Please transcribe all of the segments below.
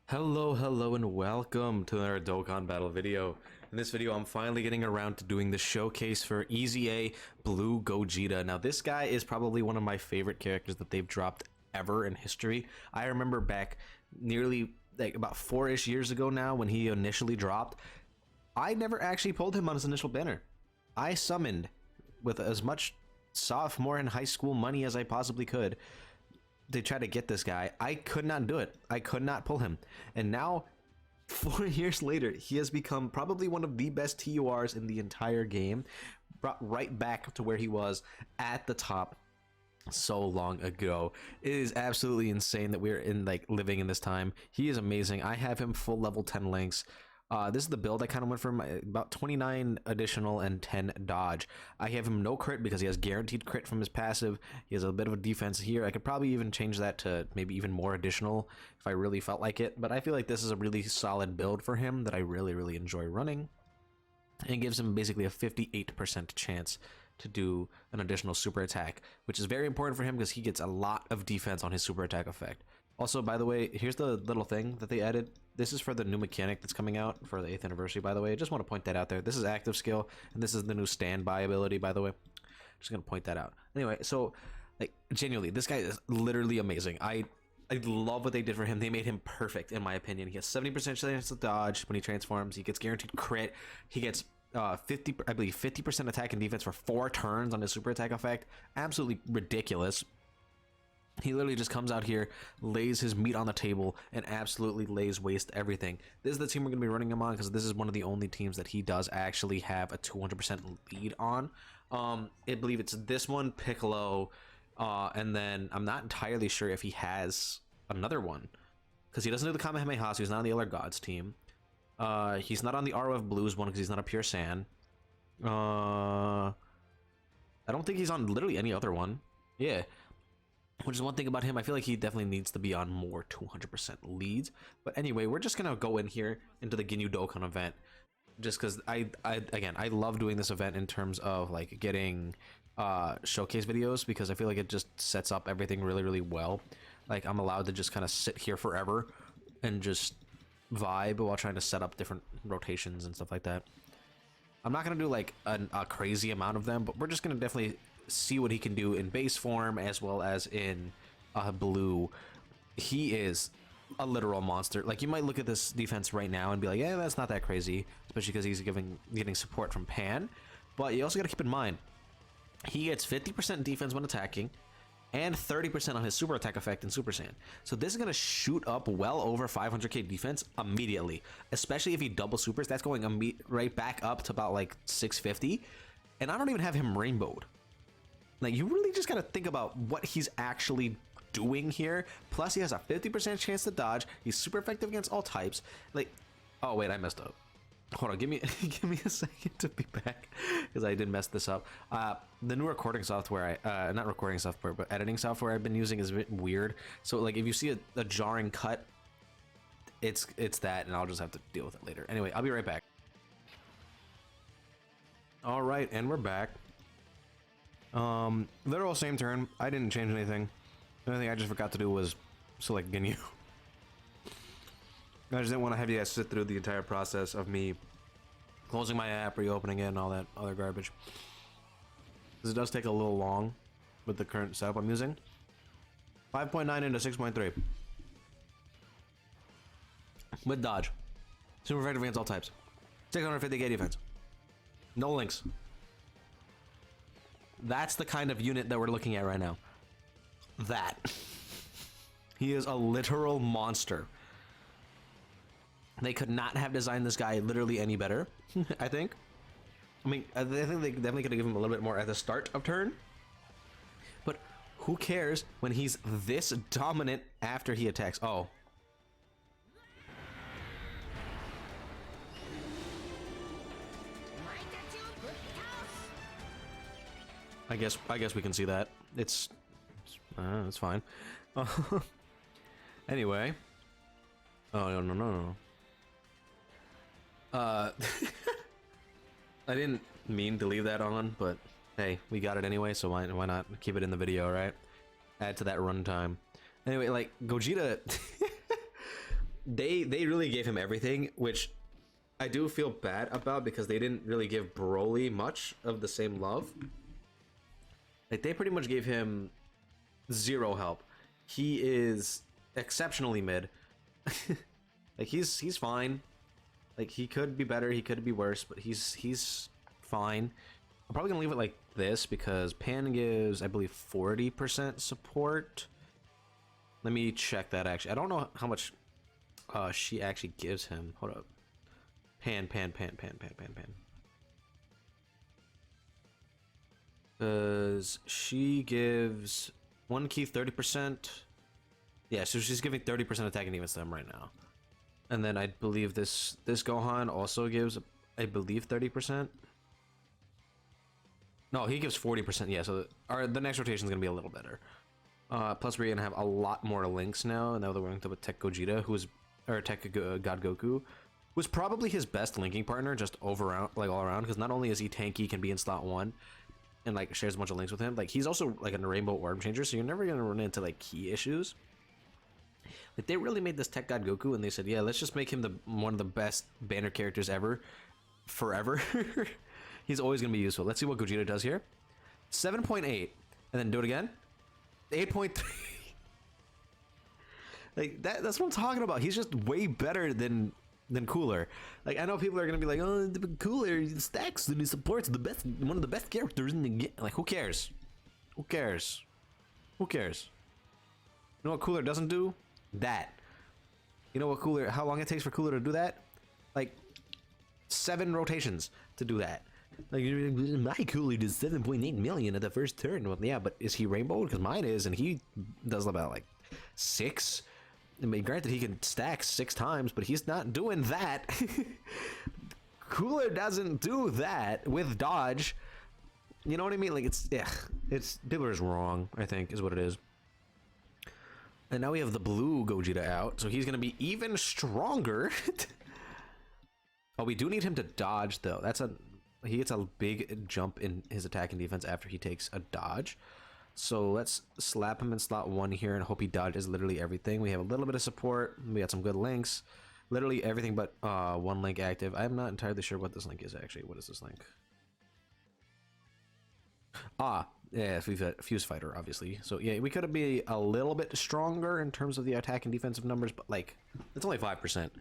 Hello, and welcome to another Dokkan battle video. In this video, I'm finally getting around to doing the showcase for EZA Blue Gogeta. Now, this guy is probably one of my favorite characters that they've dropped ever in history. I remember back nearly like about 4-ish years ago now when he initially dropped, I never actually pulled him on his initial banner. I summoned with as much sophomore and high school money as I possibly could. They try to get this guy. I could not do it. I could not pull him. And now, 4 years later, he has become probably one of the best TURs in the entire game. Brought right back to where he was at the top so long ago. It is absolutely insane that we're living in this time. He is amazing. I have him full level 10 links. This is the build I kind of went for, about 29 additional and 10 dodge. I have him no crit because he has guaranteed crit from his passive. He has a bit of a defense here. I could probably even change that to maybe even more additional if I really felt like it. But I feel like this is a really solid build for him that I really enjoy running. And it gives him basically a 58% chance to do an additional super attack, which is very important for him because he gets a lot of defense on his super attack effect. Also, by the way, here's the little thing that they added. This is for the new mechanic that's coming out for the 8th anniversary, by the way. I just want to point that out there. This is active skill, and this is the new standby ability, by the way. Just gonna point that out. Anyway, so like genuinely, this guy is literally amazing. I love what they did for him. They made him perfect, in my opinion. He has 70% chance to dodge when he transforms. He gets guaranteed crit. He gets 50% attack and defense for 4 turns on his super attack effect. Absolutely ridiculous. He literally just comes out here, lays his meat on the table, and absolutely lays waste everything. This is the team we're going to be running him on because this is one of the only teams that he does actually have a 200% lead on. I believe it's this one, Piccolo, and then I'm not entirely sure if he has another one because he doesn't do the Kamehameha, so he's not on the Elder Gods team. He's not on the ROF Blues one because he's not a pure Saiyan. I don't think he's on literally any other one. Yeah. Which is one thing about him, I feel like he definitely needs to be on more 200% leads. But anyway, we're just gonna go in here into the Ginyu Dokkan event, just because I love doing this event in terms of like getting showcase videos, because I feel like it just sets up everything really well. Like I'm allowed to just kind of sit here forever and just vibe while trying to set up different rotations and stuff like that. I'm not gonna do like a crazy amount of them, but we're just gonna definitely see what he can do in base form as well as in blue. He is a literal monster. Like you might look at this defense right now and be like, yeah, that's not that crazy, especially because he's getting support from Pan. But you also got to keep in mind he gets 50% defense when attacking and 30% on his super attack effect in Super Saiyan. So this is going to shoot up well over 500k defense immediately, especially if he double supers. That's going right back up to about like 650, and I don't even have him rainbowed. Like, you really just got to think about what he's actually doing here. Plus, he has a 50% chance to dodge. He's super effective against all types. Like, oh, wait, I messed up. Hold on, give me a second to be back, because I did mess this up. The new recording software, not recording software, but editing software I've been using is a bit weird. So, like, if you see a jarring cut, it's that, and I'll just have to deal with it later. Anyway, I'll be right back. All right, and we're back. Literal same turn. I didn't change anything. The only thing I just forgot to do was select Ginyu. I just didn't want to have you guys sit through the entire process of me closing my app, reopening it, and all that other garbage. Because it does take a little long with the current setup I'm using. 5.9 into 6.3. With dodge. Super effective against all types. 650k defense. No links. That's the kind of unit that we're looking at right now. That. He is a literal monster. They could not have designed this guy literally any better, I think. I mean, I think they definitely could have given him a little bit more at the start of turn. But who cares when he's this dominant after he attacks? Oh. I guess we can see that. It's fine. Anyway. Oh no. I didn't mean to leave that on, but hey, we got it anyway, so why not keep it in the video, right? Add to that runtime. Anyway, like Gogeta they really gave him everything, which I do feel bad about because they didn't really give Broly much of the same love. Like, they pretty much gave him zero help. He is exceptionally mid. Like, he's fine. Like, he could be better, he could be worse, but he's fine. I'm probably gonna leave it like this because Pan gives, I believe, 40% support. Let me check that actually. I don't know how much she actually gives him. Hold up. Pan. Because she gives one key 30%. Yeah, so she's giving 30% attack and defense to him right now. And then I believe this Gohan also gives, I believe, 30%. No, he gives 40%. Yeah, so the next rotation is gonna be a little better. Plus, we're gonna have a lot more links now. Now that we're going to with Tech Gogeta, or Tech God Goku, who's probably his best linking partner, just all around. Because not only is he tanky, can be in slot 1, and like shares a bunch of links with him. Like, he's also like a rainbow orb changer, so you're never gonna run into like key issues. Like, they really made this Tech God Goku, and they said, yeah, let's just make him one of the best banner characters ever, forever. He's always gonna be useful. Let's see what Gogeta does here. 7.8, and then do it again. 8.3. Like, that's what I'm talking about. He's just way better than Cooler. Like, I know people are gonna be like, oh, Cooler stacks and he supports one of the best characters in the game. Like, who cares? Who cares? Who cares? You know what Cooler doesn't do? That. You know what how long it takes for Cooler to do that? Like 7 rotations to do that. Like, my Cooler does 7.8 million at the first turn. Well, yeah, but is he rainbow? Because mine is, and he does about like 6. I mean, granted, he can stack 6 times, but he's not doing that. Cooler doesn't do that with dodge. You know what I mean? Like, it's people are just wrong, I think, is what it is. And now we have the blue Gogeta out, so he's gonna be even stronger. Oh, we do need him to dodge though. He gets a big jump in his attack and defense after he takes a dodge. So let's slap him in slot 1 here and hope he dodges literally everything. We have a little bit of support. We got some good links. Literally everything but 1 link active. I'm not entirely sure what this link is actually. What is this link? Yeah, Fuse Fighter, obviously. So yeah, we could be a little bit stronger in terms of the attack and defensive numbers, but like, it's only 5%.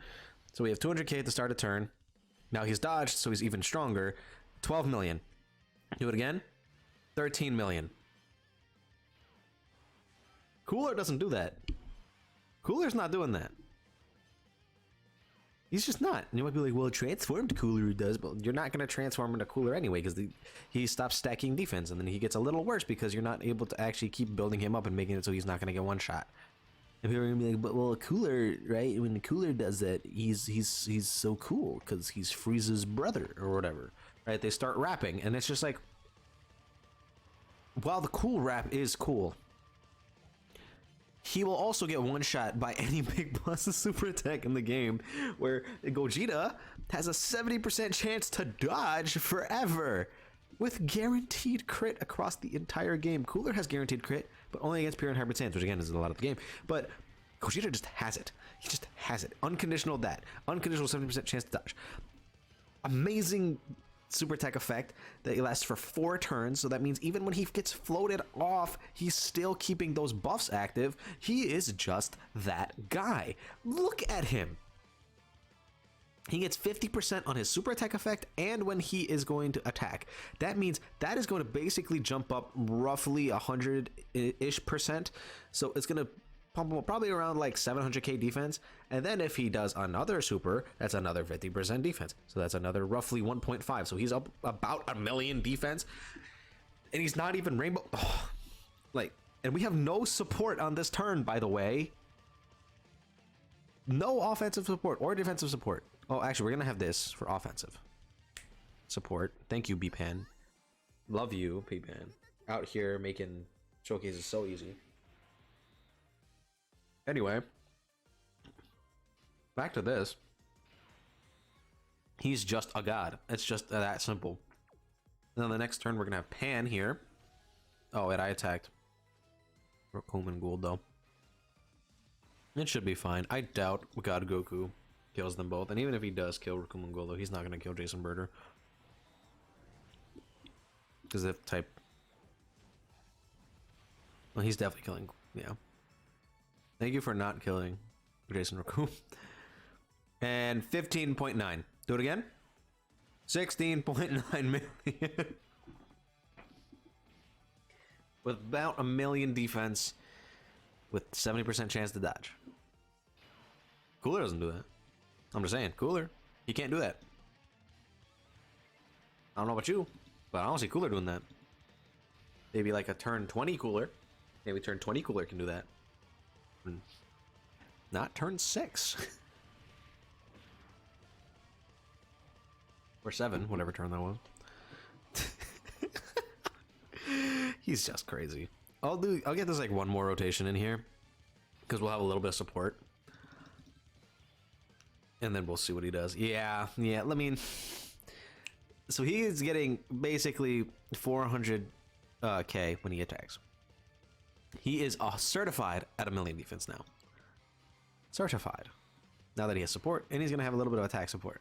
So we have 200k at the start of turn. Now he's dodged, so he's even stronger. 12 million. Do it again. 13 million. Cooler doesn't do that. Cooler's not doing that. He's just not. And you might be like, well, transformed Cooler does, but you're not going to transform into Cooler anyway because he stops stacking defense, and then he gets a little worse because you're not able to actually keep building him up and making it so he's not going to get one shot. And people are going to be like, but well, Cooler, right? When Cooler does that, he's so cool because he's Frieza's brother or whatever, right? They start rapping, and it's just like, while the cool rap is cool, he will also get one shot by any big boss's super attack in the game, where Gogeta has a 70% chance to dodge forever with guaranteed crit across the entire game. Cooler has guaranteed crit, but only against Pure and Hybrid Saiyans, which again is a lot of the game. But Gogeta just has it. He just has it. Unconditional that. Unconditional 70% chance to dodge. Amazing super attack effect that lasts for 4 turns, so that means even when he gets floated off, he's still keeping those buffs active. He is just that guy. Look at him. He gets 50% on his super attack effect and when he is going to attack. That means that is going to basically jump up roughly 100-ish%. So it's going to pump him up probably around like 700k defense. And then if he does another super, that's another 50% defense. So that's another roughly 1.5. So he's up about 1 million defense. And he's not even rainbow. Oh, like, and we have no support on this turn, by the way. No offensive support or defensive support. Oh, actually, we're gonna have this for offensive support. Thank you, B-Pan. Love you, B-Pan. Out here making showcases so easy. Anyway, back to this. He's just a god. It's just that simple. And then the next turn, we're gonna have Pan here. Oh, and I attacked. Rokuman Gould, though. It should be fine. I doubt God Goku kills them both, and even if he does kill Rukumongolo, he's not gonna kill Jason Birder. Because if type... Well, he's definitely killing... Yeah. Thank you for not killing Jason Raku. And 15.9. Do it again. 16.9 million. With about 1 million defense, with 70% chance to dodge. Cooler doesn't do that. I'm just saying, Cooler, he can't do that. I don't know about you, but I don't see Cooler doing that. Maybe like a turn 20 Cooler. Maybe turn 20 Cooler can do that. Not turn 6. Or 7, whatever turn that was. He's just crazy. I'll get this like one more rotation in here, because we'll have a little bit of support, and then we'll see what he does. Yeah. I mean, so he is getting basically 400 K when he attacks. He is certified at 1 million defense now. Certified. Now that he has support, and he's gonna have a little bit of attack support.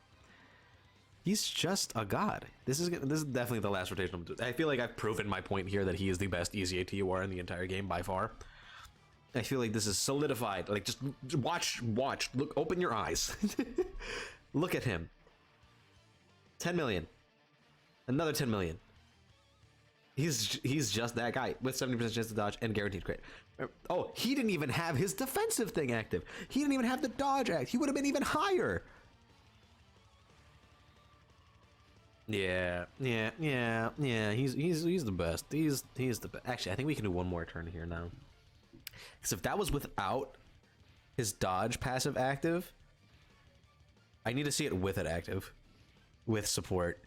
He's just a god. This is definitely the last rotation I'm doing. I feel like I've proven my point here that he is the best EZA TUR in the entire game by far. I feel like this is solidified. Like, just watch, look, open your eyes. Look at him. 10 million. Another 10 million. He's just that guy with 70% chance to dodge and guaranteed crit. Oh, he didn't even have his defensive thing active. He didn't even have the dodge act. He would have been even higher. Yeah. He's the best. He's the best. Actually, I think we can do one more turn here now. Because if that was without his dodge passive active, I need to see it with it active, with support.